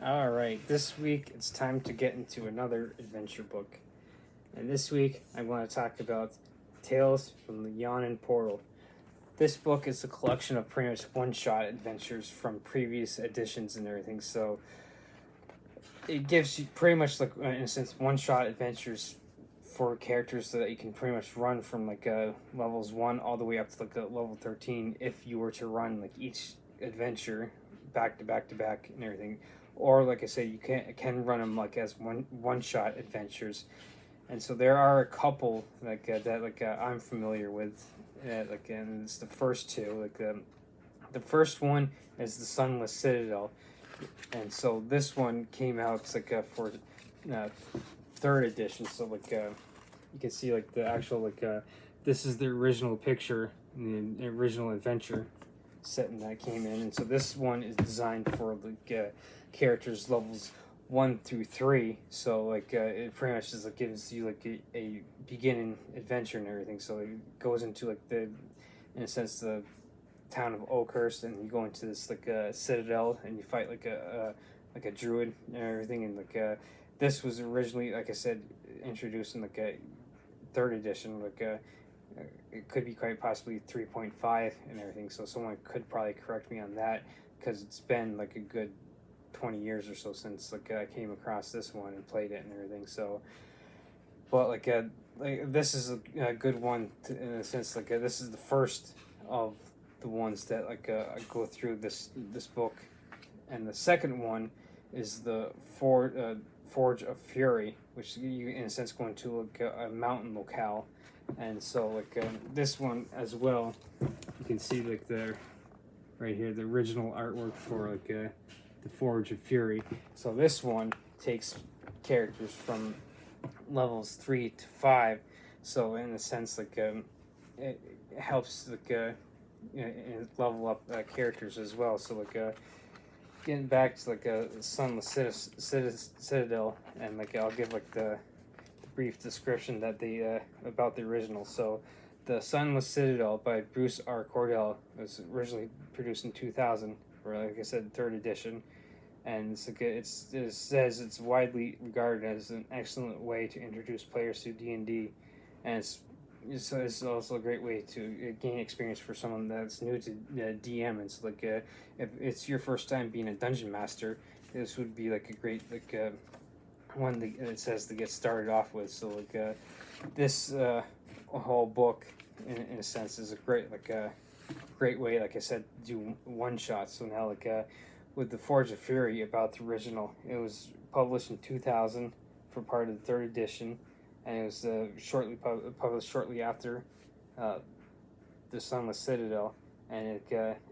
All right, this week it's time to get into another adventure book. And this week I'm going to talk about Tales from the Yawning Portal. This book is a collection of pretty much one-shot adventures from previous editions and everything. So it gives you pretty much like, in a sense, one-shot adventures for characters so that you can pretty much run from levels 1 all the way up to level 13 if you were to run like each adventure back to back to back and everything. Or like I said, you can run them like as one shot adventures, and so there are a couple that I'm familiar with, and it's the first two. The first one is the Sunless Citadel, and so this one came out for third edition. So you can see the actual this is the original picture, the original adventure setting that came in, and so this one is designed for characters levels 1 through 3. So it pretty much just gives you a beginning adventure and everything. So it goes into in a sense, the town of Oakhurst, and you go into this citadel, and you fight like a druid and everything. And this was originally, like I said, introduced in a third edition. It could be quite possibly 3.5 and everything. So someone could probably correct me on that, because it's been a good 20 years or so since I came across this one and played it and everything. So, but this is a good one in a sense. This is the first of the ones that I go through this book, and the second one is the Forge of Fury, which you in a sense go into a mountain locale. And so this one as well, you can see right here the original artwork for the Forge of Fury. So this one takes characters from levels 3 to 5. So in a sense, it helps level up characters as well. So getting back to Sunless Citadel, and I'll give the brief description that about the original. So the Sunless Citadel by Bruce R. Cordell was originally produced in 2000, or like I said, third edition, and it says it's widely regarded as an excellent way to introduce players to D&D, and it's also a great way to gain experience for someone that's new to DM. And so if it's your first time being a dungeon master, this would be a great one that it says to get started off with. So this whole book in a sense is a great way, like I said, to do one shot. So now with the Forge of Fury, about the original, it was published in 2000 for part of the third edition, and it was published shortly after the Sunless Citadel, and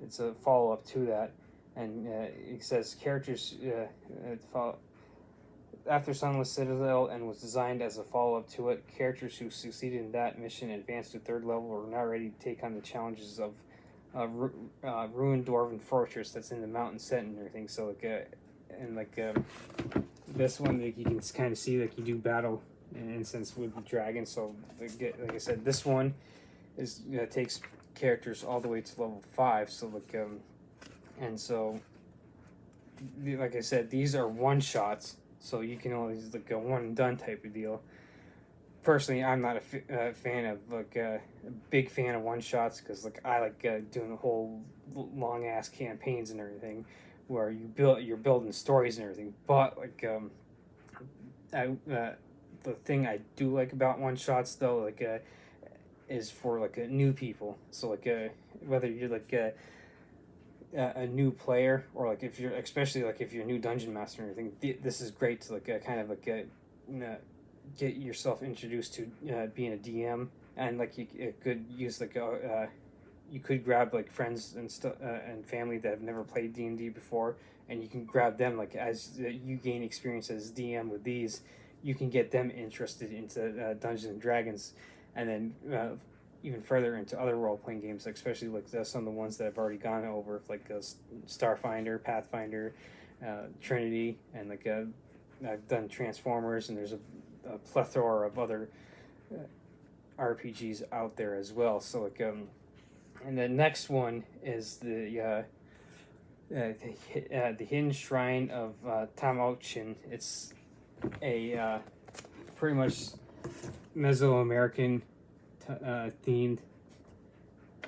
it's a follow-up to that. And it says characters after Sunless Citadel, and was designed as a follow-up to it. Characters who succeeded in that mission advanced to third level are now ready to take on the challenges of ruined dwarven fortress that's in the mountain set and everything. So this one, you can kind of see you do battle in a sense with the dragon. So like I said, this one is takes characters all the way to level 5. So and so like I said, these are one shots. So you can always a one and done type of deal. Personally, I'm not a fan of a big fan of one shots, because I like doing the whole long ass campaigns and everything, where you're building stories and everything. But the thing I do like about one shots though is for new people. So whether you're a new player, or if you're especially if you're a new dungeon master and everything, this is great to get yourself introduced to being a DM. And you could use you could grab friends and and family that have never played D&D before, and you can grab them as you gain experience as DM with these, you can get them interested into Dungeons and Dragons, and then even further into other role-playing games, especially some of the ones that I've already gone over, Starfinder, Pathfinder, Trinity, and I've done Transformers, and there's a plethora of other RPGs out there as well. So and the next one is the the Hidden Shrine of Tamauchin. It's a pretty much Mesoamerican themed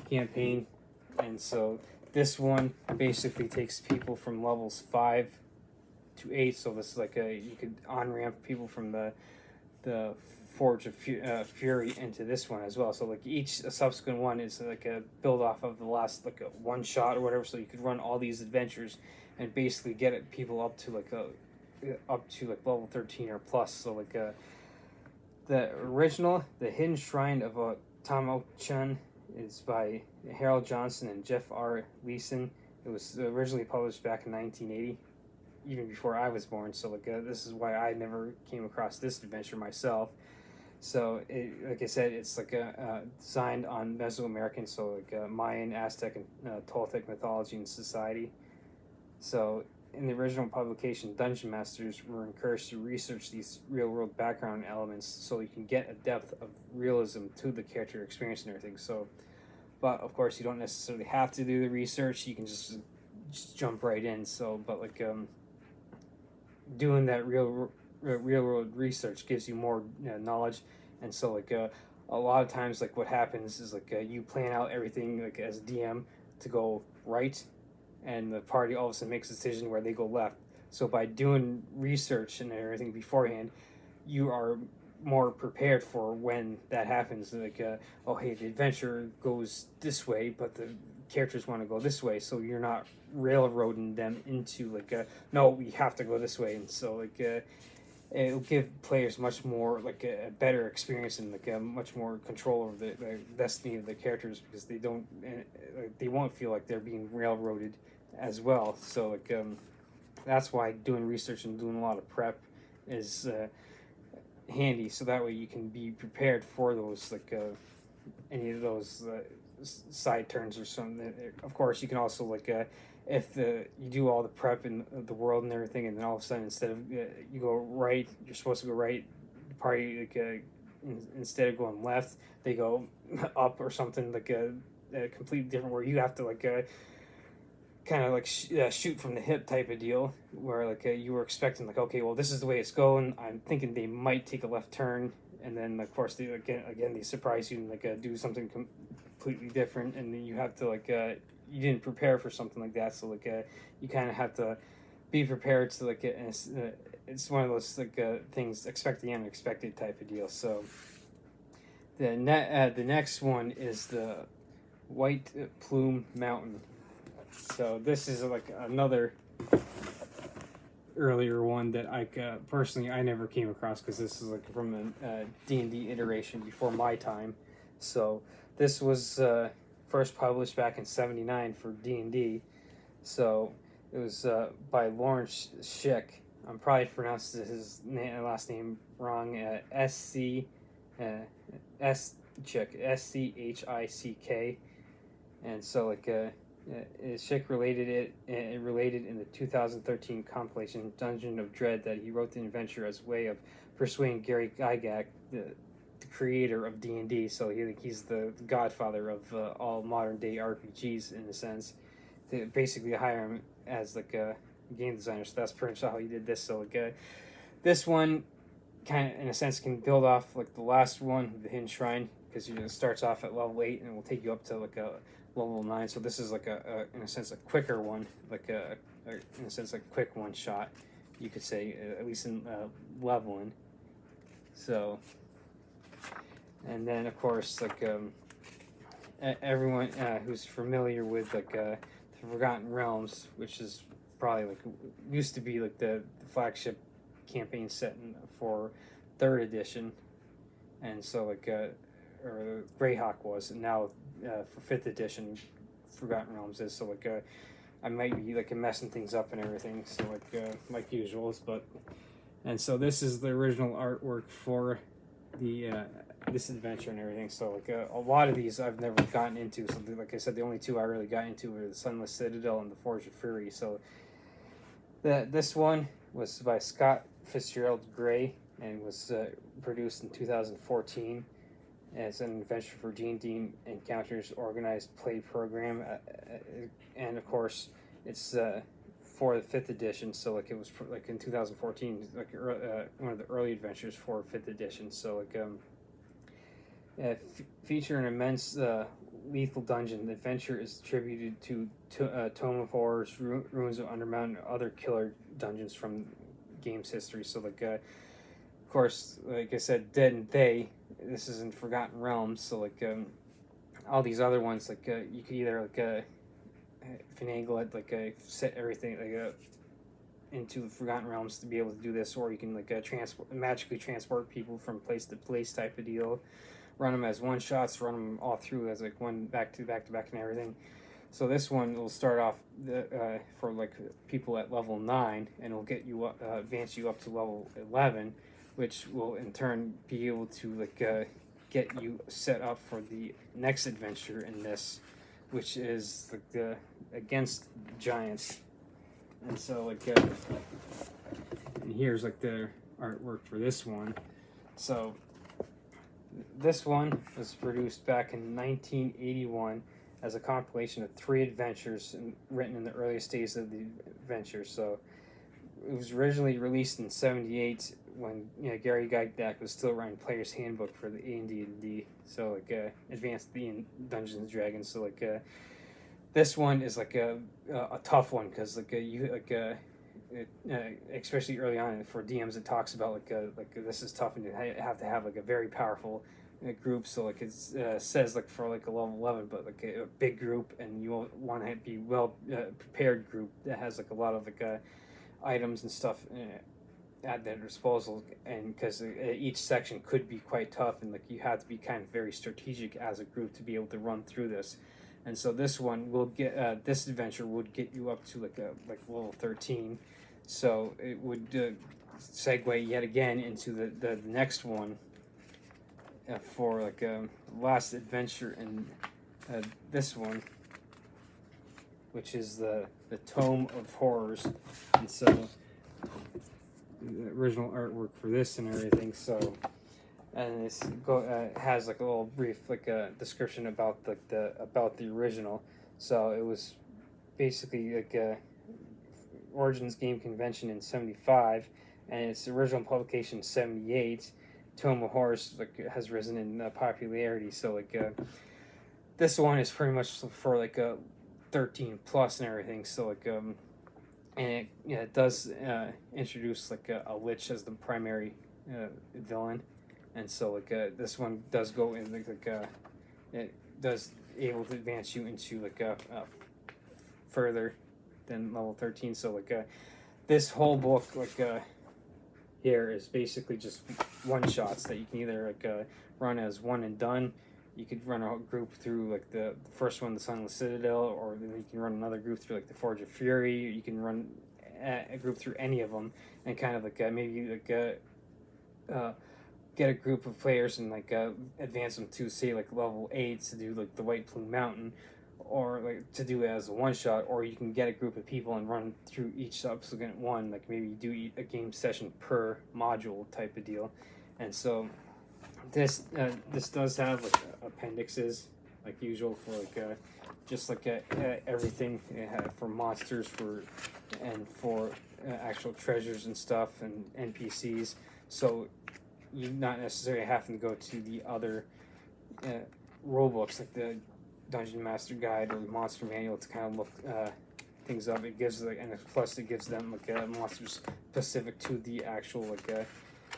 campaign, and so this one basically takes people from levels 5 to 8. So this is like you could on ramp people from the Forge of Fury into this one as well. So like each subsequent one is like a build off of the last, like a one shot or whatever. So you could run all these adventures and basically get people up to like level 13 or plus. So like the original, the Hidden Shrine of Tamauchin, is by Harold Johnson and Jeff R. Leeson. It was originally published back in 1980, even before I was born. So like this is why I never came across this adventure myself. So like I said, it's like designed on Mesoamerican, so like Mayan, Aztec, and Toltec mythology and society. So in the original publication, dungeon masters were encouraged to research these real-world background elements so you can get a depth of realism to the character experience and everything. So, but of course, you don't necessarily have to do the research. You can just jump right in. So, but like doing that real world research gives you more knowledge, and so like a lot of times like what happens is like you plan out everything like as DM to go right, and the party all of a sudden makes a decision where they go left. So by doing research and everything beforehand, you are more prepared for when that happens. Like oh hey, the adventure goes this way, but the characters want to go this way, so you're not railroading them into like no, we have to go this way. And so like it'll give players much more like a better experience and like a much more control over the destiny of the characters, because they won't feel like they're being railroaded as well. So like that's why doing research and doing a lot of prep is handy, so that way you can be prepared for those like any of those side turns or something. Of course, you can also like if you do all the prep in the world and everything, and then all of a sudden instead of you go right, you're supposed to go right. The party like instead of going left, they go up or something, like a completely different, where you have to like kind of like shoot from the hip type of deal, where like you were expecting like, okay, well this is the way it's going. I'm thinking they might take a left turn, and then of course they again they surprise you and like do something completely different, and then you have to like you didn't prepare for something like that. So like you kind of have to be prepared to like it's one of those like things, expect the unexpected type of deal. So the next one is the White Plume Mountain. So this is like another earlier one that I personally I never came across, because this is like from a D&D iteration before my time. So this was first published back in '79 for D&D. So it was by Lawrence Schick. I'm probably pronounced his last name wrong. Schick, Schick, and so like Schick related in the 2013 compilation Dungeon of Dread that he wrote the adventure as a way of persuading Gary Gygax, the creator of D&D. So he's the godfather of all modern day RPGs in a sense, to basically hire him as like a game designer. So that's pretty much how he did this. So like this one kind of in a sense can build off like the last one, the Hidden Shrine, because it starts off at level 8 and will take you up to like a level 9. So this is like a in a sense a quicker one, like in a sense like a quick one shot, you could say, at least in leveling. So, and then of course like everyone who's familiar with like the Forgotten Realms, which is probably like used to be like the flagship campaign set for 3rd edition, and so like or Greyhawk was, and now for 5th edition Forgotten Realms is. So like I might be like messing things up and everything, so like usual, but and so this is the original artwork for the this adventure and everything. So like a lot of these I've never gotten into. So like I said, the only two I really got into were the Sunless Citadel and the Forge of Fury. So this one was by Scott Fitzgerald Gray and was produced in 2014 as an adventure for D&D Encounters organized play program, and of course It's for the 5th edition, so like it was like in 2014, like one of the early adventures for 5th edition. So like feature an immense lethal dungeon. The adventure is attributed to Tome of Horrors, Ruins of Undermountain, and other killer dungeons from game's history. So like of course, like I said, Dead and They. This is in Forgotten Realms. So like all these other ones, like you could either like finagle it, like set everything like into the Forgotten Realms to be able to do this, or you can like magically transport people from place to place type of deal. Run them as one shots, run them all through as like one back to back and everything. So this one will start off for like people at level 9, and will get you advance you up to level 11, which will in turn be able to like get you set up for the next adventure in this, which is like the against giants. And so like and here's like the artwork for this one. So this one was produced back in 1981 as a compilation of 3 adventures written in the earliest days of the adventure. So it was originally released in '78 when Gary Gygax was still writing Player's Handbook for the AD&D. So like Advanced Dungeons and Dragons. So like this one is like a tough one because like especially early on for DMs, it talks about like this is tough and you have to have like a very powerful group. So like it says like for like a level 11, but like a big group, and you want to be well prepared group that has like a lot of like items and stuff at their disposal, and because each section could be quite tough, and like you have to be kind of very strategic as a group to be able to run through this. And so this one will get this adventure would get you up to like level 13. So it would segue yet again into the next one for like last adventure in this one, which is the Tome of Horrors. And so the original artwork for this and everything. So and it's has like a little brief like a description about the original. So it was basically like a Origins Game Convention in '75, and its original publication '78. Tome of Horrors like has risen in popularity. So like this one is pretty much for like a 13 plus and everything. So like and it does introduce like a lich as the primary villain. And so like this one does go in like it does able to advance you into like further than level 13. So like this whole book like here is basically just one shots that you can either like run as one and done. You could run a group through like the first one, the Sunless Citadel, or then you can run another group through like the Forge of Fury. You can run a group through any of them, and kind of like maybe like get a group of players and like advance them to say like level 8 to do like the White Plume Mountain, or like to do it as a one shot, or you can get a group of people and run through each subsequent one, like maybe you do a game session per module type of deal. And so this does have like appendixes like usual for like just like everything for monsters and for actual treasures and stuff and NPCs. So you're not necessarily having to go to the other rule books like the Dungeon Master Guide or the Monster Manual to kind of look things up. It gives like, and plus it gives them like monsters specific to the actual like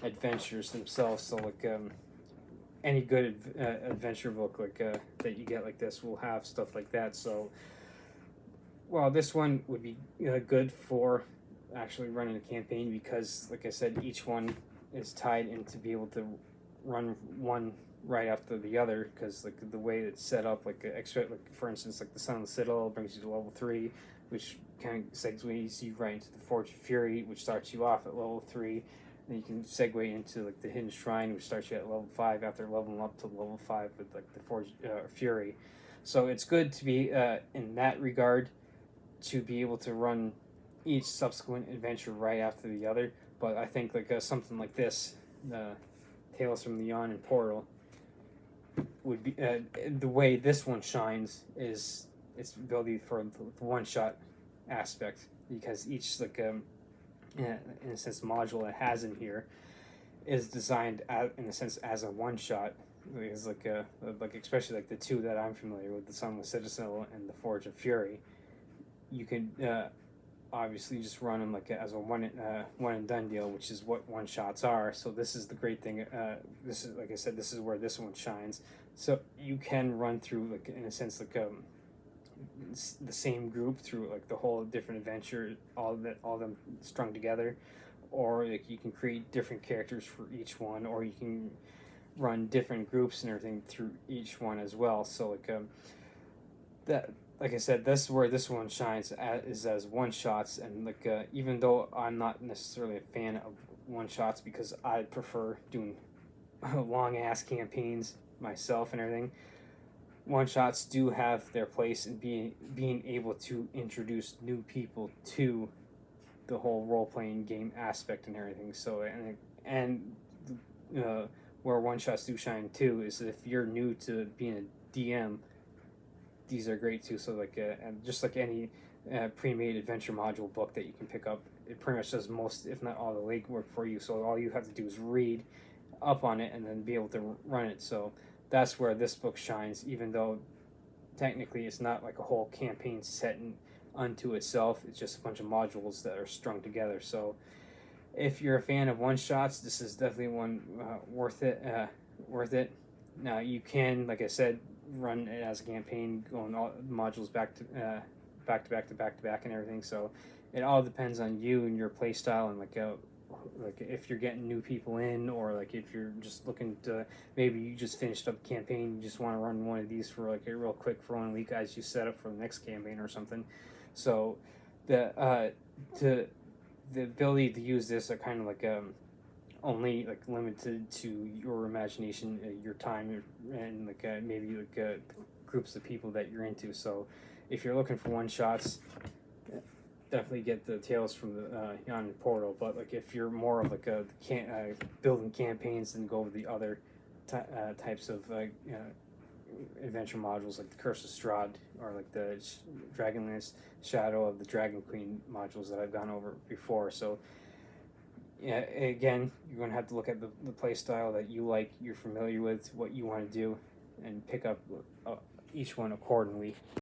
adventures themselves. So like any good adventure book like that you get like this will have stuff like that. So well, this one would be good for actually running a campaign because, like I said, each one is tied in to be able to run one right after the other, because like the way it's set up, like for instance, like the Sun of the Citadel brings you to level 3, which kind of segues you right into the Forge of Fury, which starts you off at level 3. Then you can segue into like the Hidden Shrine, which starts you at level 5 after leveling up to level 5 with like the Forge Fury. So it's good to be in that regard to be able to run each subsequent adventure right after the other. But I think like something like this, Tales from the Yawning Portal, would be the way this one shines is its ability for one shot aspect, because each in a sense module it has in here is designed in a sense as a one shot. It's like especially like the two that I'm familiar with, the Sunless Citadel and the Forge of Fury. You can obviously just run them like as a one and done deal, which is what one shots are. So this is the great thing. This is, like I said, this is where this one shines. So you can run through, like, in a sense, like the same group through like the whole different adventure, all them strung together, or like you can create different characters for each one, or you can run different groups and everything through each one as well. So that, like I said, that's where this one shines is as one shots. And even though I'm not necessarily a fan of one shots because I prefer doing long ass campaigns myself and everything, one shots do have their place in being able to introduce new people to the whole role playing game aspect and everything. So where one shots do shine too is if you're new to being a DM, these are great too. So and just like any pre-made adventure module book that you can pick up, it pretty much does most, if not all, the legwork for you. So all you have to do is read up on it and then be able to run it. So that's where this book shines, even though technically it's not like a whole campaign set unto itself. It's just a bunch of modules that are strung together. So if you're a fan of one shots, this is definitely one worth it. Now you can, like I said, run it as a campaign, going all modules back to back and everything. So it all depends on you and your play style, and like if you're getting new people in, or like if you're just looking to, maybe you just finished up a campaign, you just want to run one of these for like a real quick for 1 week as you set up for the next campaign or something. So the ability to use this are kind of like only like limited to your imagination, your time, and maybe groups of people that you're into. So if you're looking for one shots, definitely get the Tales from the Yawning Portal. But like if you're more of like building campaigns, then go with the other types of adventure modules, like the Curse of Strahd, or like the Dragonlance Shadow of the Dragon Queen modules that I've gone over before. So yeah, again, you're going to have to look at the play style that you like, you're familiar with, what you want to do, and pick up each one accordingly.